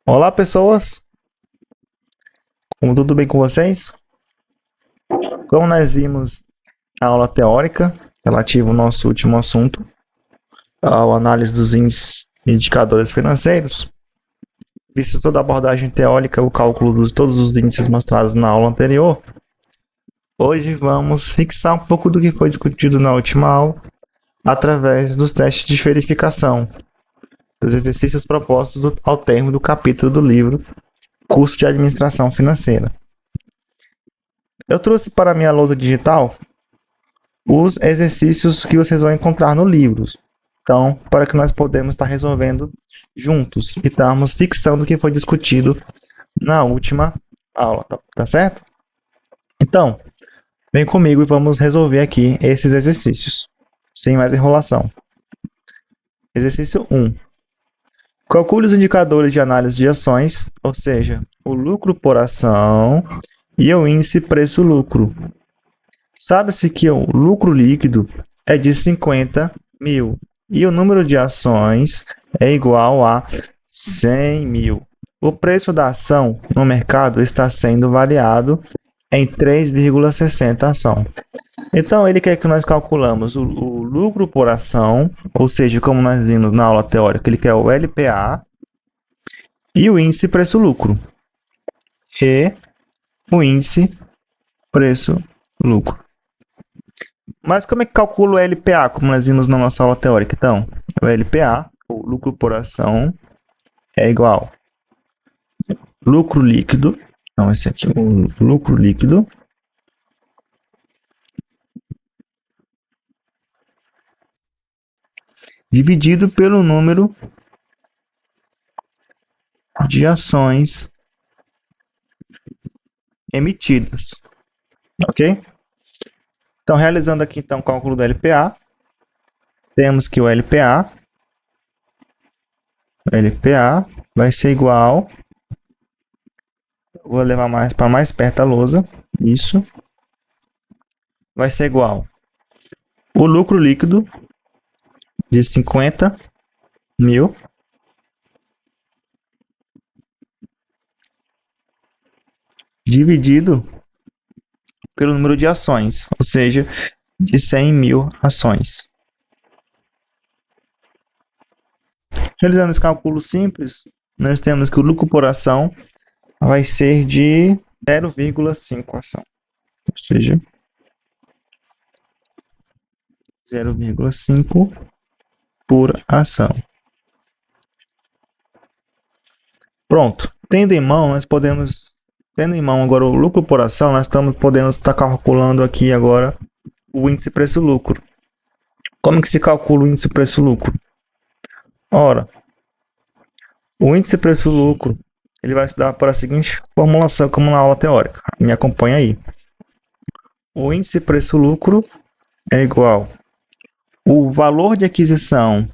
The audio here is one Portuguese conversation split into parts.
Olá, pessoas! Como tudo bem com vocês? Como nós vimos a aula teórica relativa ao nosso último assunto, ao análise dos índices e indicadores financeiros, visto toda a abordagem teórica, o cálculo de todos os índices mostrados na aula anterior, hoje vamos fixar um pouco do que foi discutido na última aula através dos testes de verificação, dos exercícios propostos ao termo do capítulo do livro Curso de Administração Financeira. Eu trouxe para a minha lousa digital os exercícios que vocês vão encontrar no livro. Então, para que nós podemos estar resolvendo juntos e estarmos fixando o que foi discutido na última aula, tá certo? Então, vem comigo e vamos resolver aqui esses exercícios, sem mais enrolação. Exercício 1. Calcule os indicadores de análise de ações, ou seja, o lucro por ação e o índice preço-lucro. Sabe-se que o lucro líquido é de 50 mil e o número de ações é igual a 100 mil. O preço da ação no mercado está sendo avaliado em 3,60 ação. Então, ele quer que nós calculamos o lucro por ação, ou seja, como nós vimos na aula teórica, ele quer o LPA e o índice preço-lucro. E o índice preço-lucro. Mas como é que calcula o LPA, como nós vimos na nossa aula teórica? Então, o LPA, o lucro por ação, é igual lucro líquido. Então, esse aqui é o lucro líquido dividido pelo número de ações emitidas. Ok? Então, realizando aqui então o cálculo do LPA, temos que o LPA vai ser igual, vou levar mais para mais perto a lousa, isso, vai ser igual o lucro líquido de 50 mil dividido pelo número de ações, ou seja, de 100 mil ações. Realizando esse cálculo simples, nós temos que o lucro por ação vai ser de 0,5 ação, ou seja, 0,5 por ação. Pronto. Tendo em mão agora o lucro por ação, nós estamos podendo estar calculando aqui agora o índice preço-lucro. Como que se calcula o índice preço-lucro? Ora, o índice preço-lucro ele vai se dar para a seguinte formulação como na aula teórica. Me acompanha aí. O índice preço-lucro é igual o valor de aquisição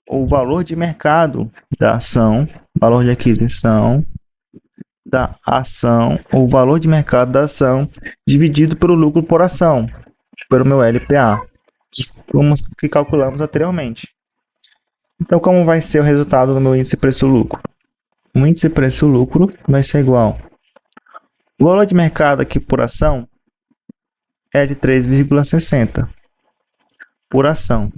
ou valor de mercado da ação, valor de aquisição da ação ou valor de mercado da ação dividido pelo lucro por ação, pelo meu LPA, que calculamos anteriormente. Então, como vai ser o resultado do meu índice preço-lucro? O índice preço-lucro vai ser igual. O valor de mercado aqui por ação é de 3,60 por ação.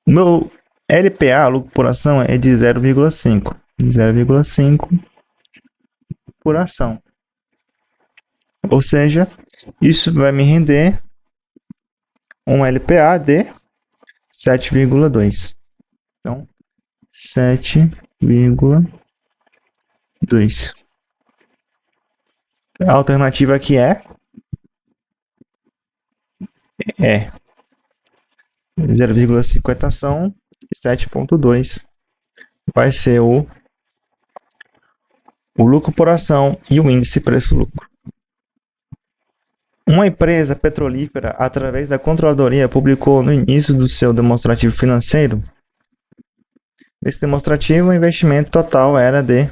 O meu LPA, lucro por ação, é de 0,5. 0,5 por ação. Ou seja, isso vai me render um LPA de 7,2. Então, 7,2. A alternativa aqui é 0,50 ação e 7,2 vai ser o lucro por ação e o índice preço-lucro. Uma empresa petrolífera, através da controladoria, publicou no início do seu demonstrativo financeiro. Nesse demonstrativo, o investimento total era de...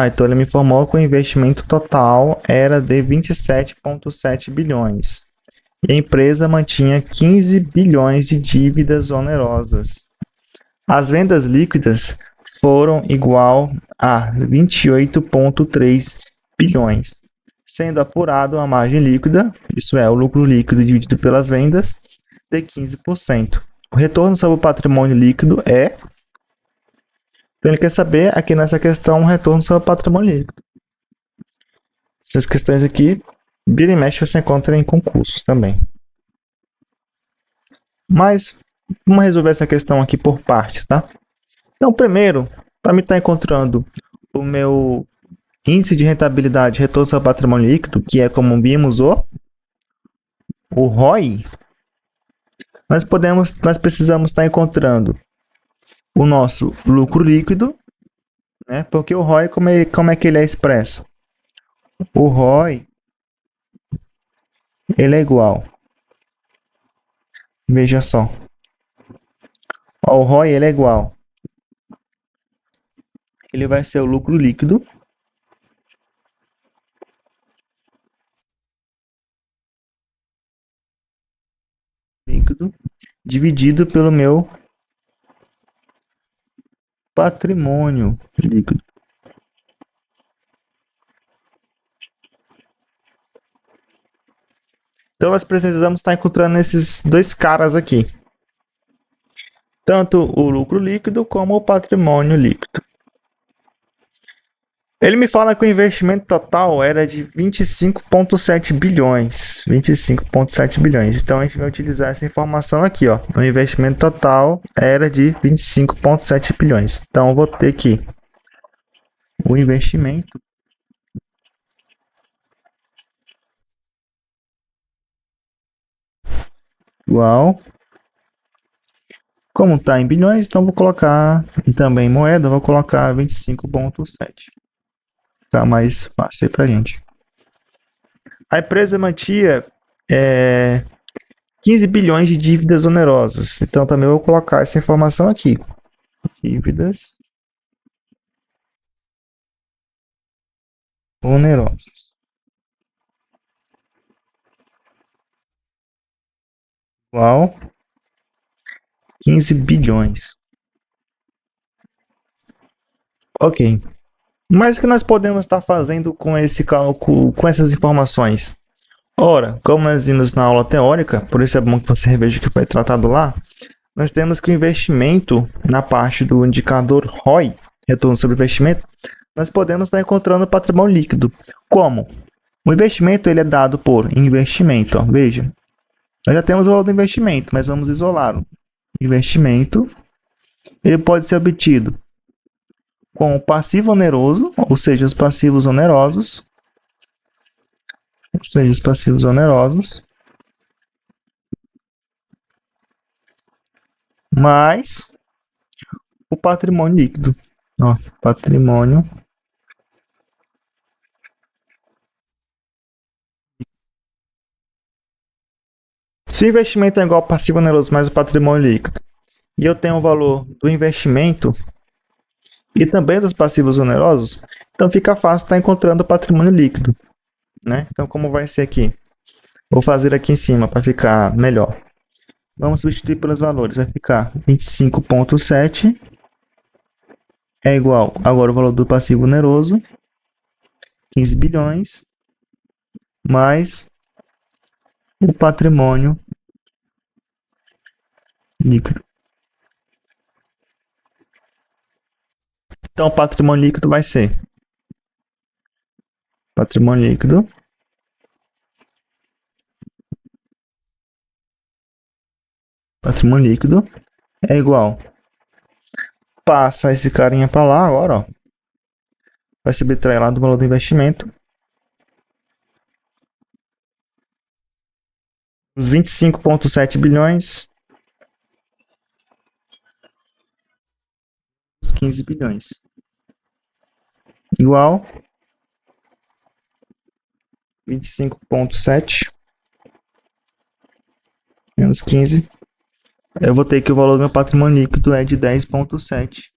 então ele me informou que o investimento total era de 27,7 bilhões. E a empresa mantinha 15 bilhões de dívidas onerosas. As vendas líquidas foram igual a 28,3 bilhões, sendo apurado a margem líquida, isso é, o lucro líquido dividido pelas vendas, de 15%. O retorno sobre o patrimônio líquido é... Então ele quer saber aqui nessa questão o retorno sobre o patrimônio líquido. Essas questões aqui, vira e mexe, você encontra em concursos também. Mas vamos resolver essa questão aqui por partes, tá? Então, primeiro, para mim estar encontrando o meu índice de rentabilidade, retorno sobre patrimônio líquido, que é como vimos o ROI, nós precisamos estar encontrando o nosso lucro líquido, né? Porque o ROI, como é que ele é expresso? O ROI, ele é igual. Veja só. O ROI, ele é igual. Ele vai ser o lucro líquido dividido pelo meu patrimônio líquido. Então, nós precisamos estar encontrando esses dois caras aqui. Tanto o lucro líquido como o patrimônio líquido. Ele me fala que o investimento total era de 25,7 bilhões. 25,7 bilhões. Então, a gente vai utilizar essa informação aqui, ó. O investimento total era de 25,7 bilhões. Então, eu vou ter aqui o investimento igual. Como está em bilhões, então vou colocar, e também moeda, vou colocar 25,7. Tá mais fácil aí pra gente. A empresa mantinha 15 bilhões de dívidas onerosas. Então também vou colocar essa informação aqui. Dívidas onerosas. Igual 15 bilhões. Ok. Mas o que nós podemos estar fazendo com esse cálculo, com essas informações? Ora, como nós vimos na aula teórica, por isso é bom que você reveja o que foi tratado lá, nós temos que o investimento, na parte do indicador ROI, retorno sobre investimento, nós podemos estar encontrando patrimônio líquido. Como? O investimento ele é dado por investimento. Ó. Veja, nós já temos o valor do investimento, mas vamos isolá-lo. Investimento ele pode ser obtido com o passivo oneroso, ou seja, os passivos onerosos, mais o patrimônio líquido. Ó, patrimônio. Se o investimento é igual ao passivo oneroso mais o patrimônio líquido, e eu tenho o valor do investimento e também dos passivos onerosos, então fica fácil estar encontrando o patrimônio líquido, né? Então, como vai ser aqui? Vou fazer aqui em cima para ficar melhor. Vamos substituir pelos valores. Vai ficar 25,7 é igual agora o valor do passivo oneroso, 15 bilhões, mais o patrimônio líquido. Então, o patrimônio líquido vai ser patrimônio líquido é igual. Passa esse carinha para lá agora, ó. Vai subtrair lá do valor do investimento. Os 25,7 bilhões. Os 15 bilhões. Igual 25,7 menos 15. Eu vou ter que o valor do meu patrimônio líquido é de 10,7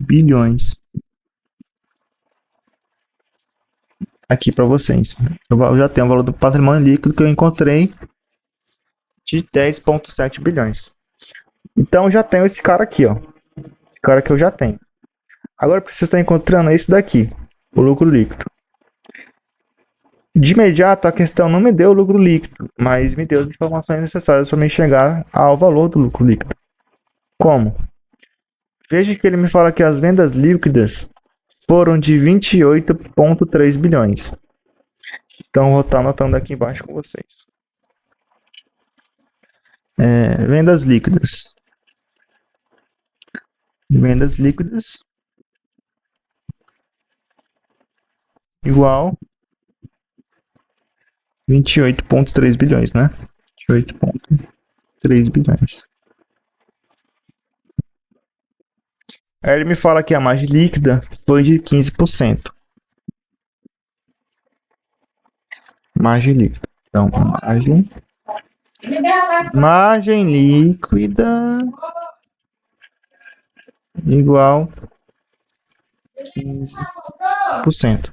bilhões. Aqui para vocês. Eu já tenho o valor do patrimônio líquido que eu encontrei de 10,7 bilhões. Então eu já tenho esse cara aqui, ó. Esse cara que eu já tenho. Agora eu preciso estar encontrando esse daqui, o lucro líquido. De imediato a questão não me deu o lucro líquido, mas me deu as informações necessárias para me chegar ao valor do lucro líquido. Como? Veja que ele me fala que as vendas líquidas foram de 28,3 bilhões. Então, vou estar anotando aqui embaixo com vocês. Vendas líquidas. Vendas líquidas igual 28,3 bilhões, né? 28,3 bilhões. Aí ele me fala que a margem líquida foi de 15%. Margem líquida. Então, margem líquida igual 15%.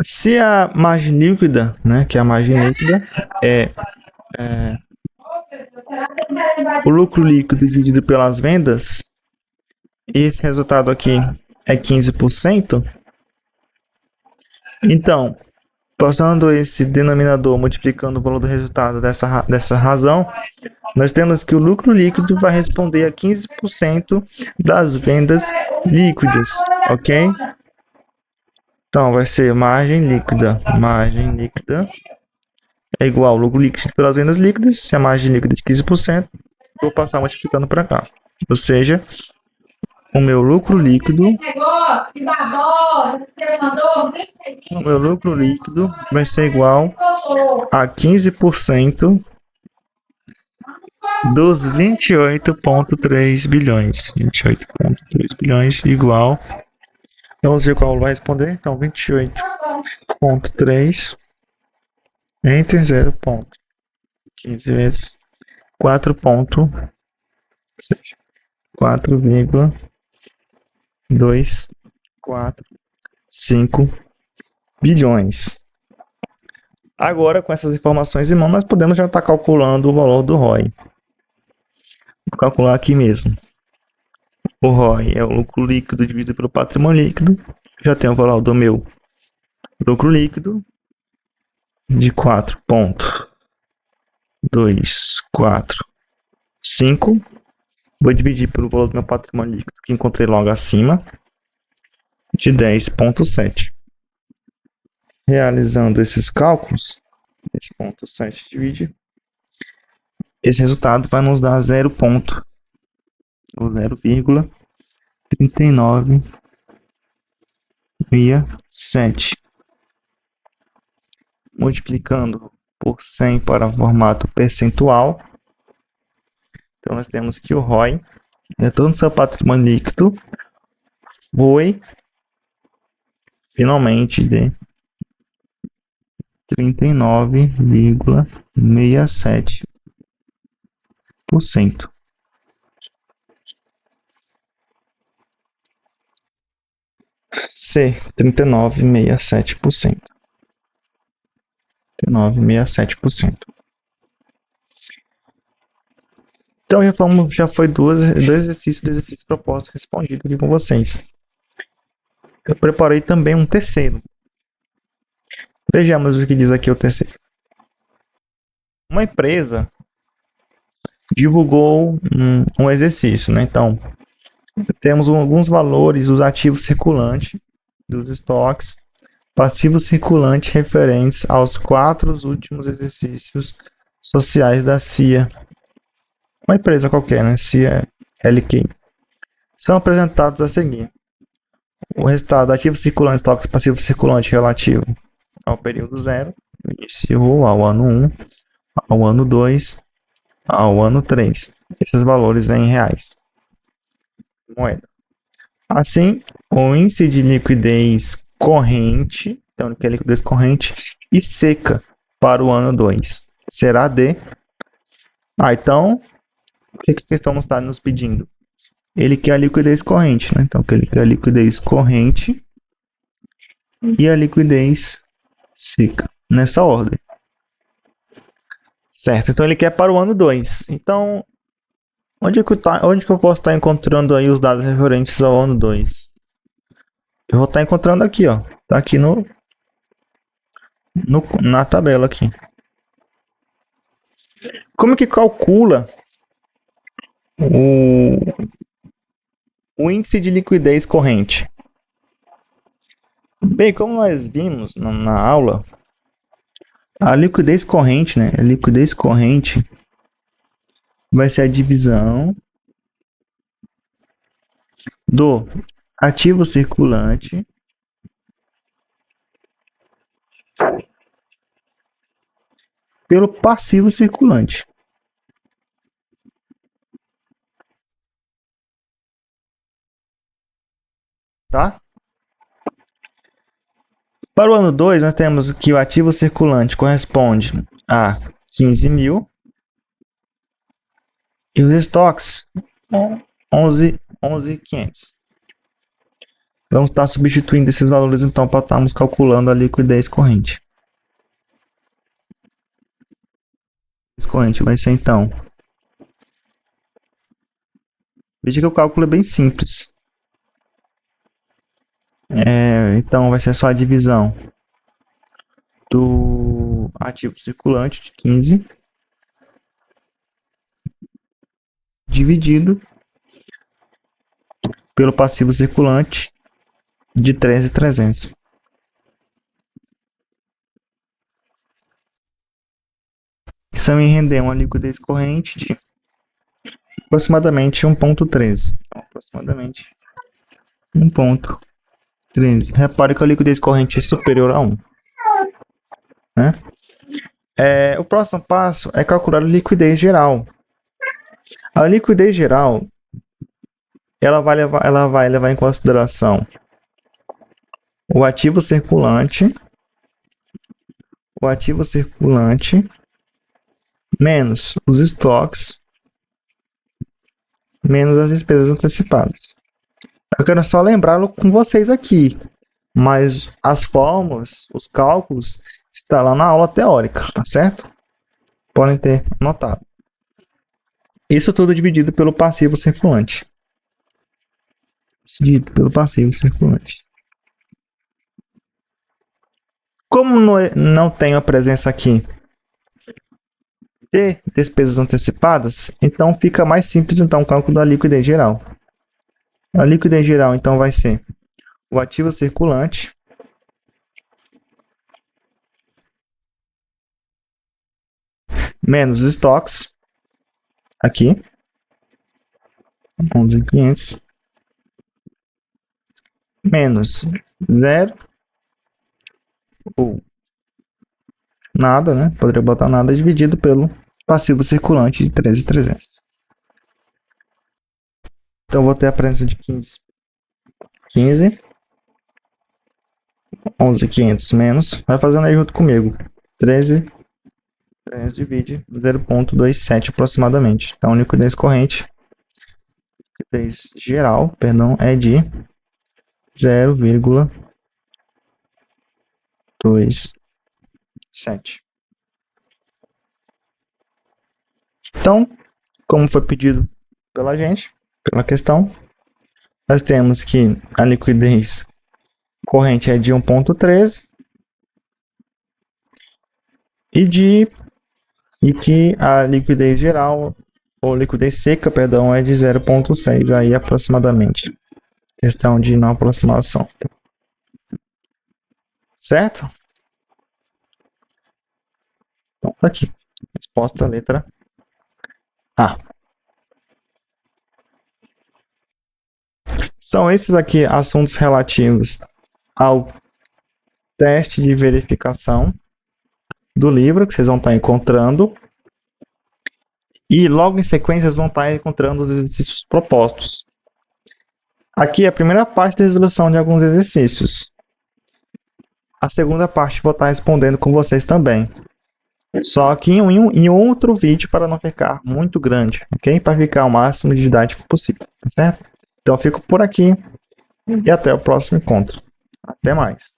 Se a margem líquida, né, que a margem líquida é o lucro líquido dividido pelas vendas, e esse resultado aqui é 15%, então, passando esse denominador multiplicando o valor do resultado dessa razão, nós temos que o lucro líquido vai responder a 15% das vendas líquidas, ok? Então, vai ser margem líquida. Margem líquida é igual ao lucro líquido pelas vendas líquidas. Se a margem líquida é de 15%, vou passar multiplicando para cá. Ou seja, o meu lucro líquido vai ser igual a 15% dos 28,3 bilhões. 28,3 bilhões igual. Vamos ver qual vai responder. Então, 28,3 entre 0,15 vezes 4,245 bilhões. Agora, com essas informações em mão, nós podemos já estar calculando o valor do ROI. Vou calcular aqui mesmo. O ROI é o lucro líquido dividido pelo patrimônio líquido. Já tenho o valor do meu lucro líquido de 4,245. Vou dividir pelo valor do meu patrimônio líquido, que encontrei logo acima, de 10,7. Realizando esses cálculos, 10,7 divide, esse resultado vai nos dar 0,3967. Multiplicando por 100 para formato percentual. Então, nós temos que o ROI, retorno do seu patrimônio líquido, foi finalmente de 39,67%. C, 39,67%. 39,67%. Então já foi dois exercícios propostos respondidos aqui com vocês. Eu preparei também um terceiro. Vejamos o que diz aqui o terceiro. Uma empresa divulgou um exercício, né? Então, temos alguns valores dos ativos circulantes, dos estoques, passivos circulantes referentes aos 4 últimos exercícios sociais da CIA. Uma empresa qualquer, né? CIA LK. São apresentados a seguir. O resultado ativo circulante, estoques passivo circulante relativo ao período 0, iniciou ao ano 1, ao ano 2, ao ano 3. Esses valores em reais. Moeda. Assim, o índice de liquidez corrente, então que é liquidez corrente e seca para o ano 2, será de... então, o que a questão está nos pedindo? Ele quer a liquidez corrente, né? Então, ele quer a liquidez corrente e a liquidez seca, nessa ordem. Certo, então ele quer para o ano 2. Então, Onde que eu posso estar encontrando aí os dados referentes ao ano 2? Eu vou estar encontrando aqui, ó. Tá aqui na tabela aqui. Como que calcula o índice de liquidez corrente? Bem, como nós vimos na aula, a liquidez corrente, né? A liquidez corrente vai ser a divisão do ativo circulante pelo passivo circulante. Tá? Para o ano 2, nós temos que o ativo circulante corresponde a 15 mil e os estoques 11.500. Vamos estar substituindo esses valores então para estarmos calculando a liquidez corrente. A liquidez corrente vai ser então. Veja que o cálculo é bem simples. Então vai ser só a divisão do ativo circulante de 15 dividido pelo passivo circulante de 13.300. Isso vai me render uma liquidez corrente de aproximadamente 1.13. Então, aproximadamente 1.13. Repare que a liquidez corrente é superior a 1. Né? O próximo passo é calcular a liquidez geral. A liquidez geral ela vai levar em consideração o ativo circulante menos os estoques menos as despesas antecipadas. Eu quero só lembrá-lo com vocês aqui, mas as fórmulas, os cálculos, está lá na aula teórica, tá certo? Podem ter anotado. Isso tudo dividido pelo passivo circulante. Dividido pelo passivo circulante. Como não tenho a presença aqui de despesas antecipadas, então fica mais simples então o cálculo da liquidez geral. A liquidez geral então vai ser o ativo circulante menos os estoques aqui 11.500 menos 0 ou nada, né? Poderia botar nada dividido pelo passivo circulante de 13.300. Então vou ter a presença de 15. 11.500 menos, vai fazendo aí junto comigo. 13.300 divide 0.27 aproximadamente. Então a liquidez corrente, liquidez geral, perdão, é de 0,27. Então, como foi pedido pela gente, pela questão, nós temos que a liquidez corrente é de 1.13 e que a liquidez geral, ou liquidez seca, perdão, é de 0.6 aí aproximadamente. Questão de não aproximação. Certo? Então, tá aqui. Resposta letra A. São esses aqui assuntos relativos ao teste de verificação do livro que vocês vão estar encontrando. E logo em sequência vocês vão estar encontrando os exercícios propostos. Aqui é a primeira parte da resolução de alguns exercícios. A segunda parte vou estar respondendo com vocês também. Só que em outro vídeo para não ficar muito grande, ok? Para ficar o máximo de didático possível, certo? Então eu fico por aqui e até o próximo encontro. Até mais.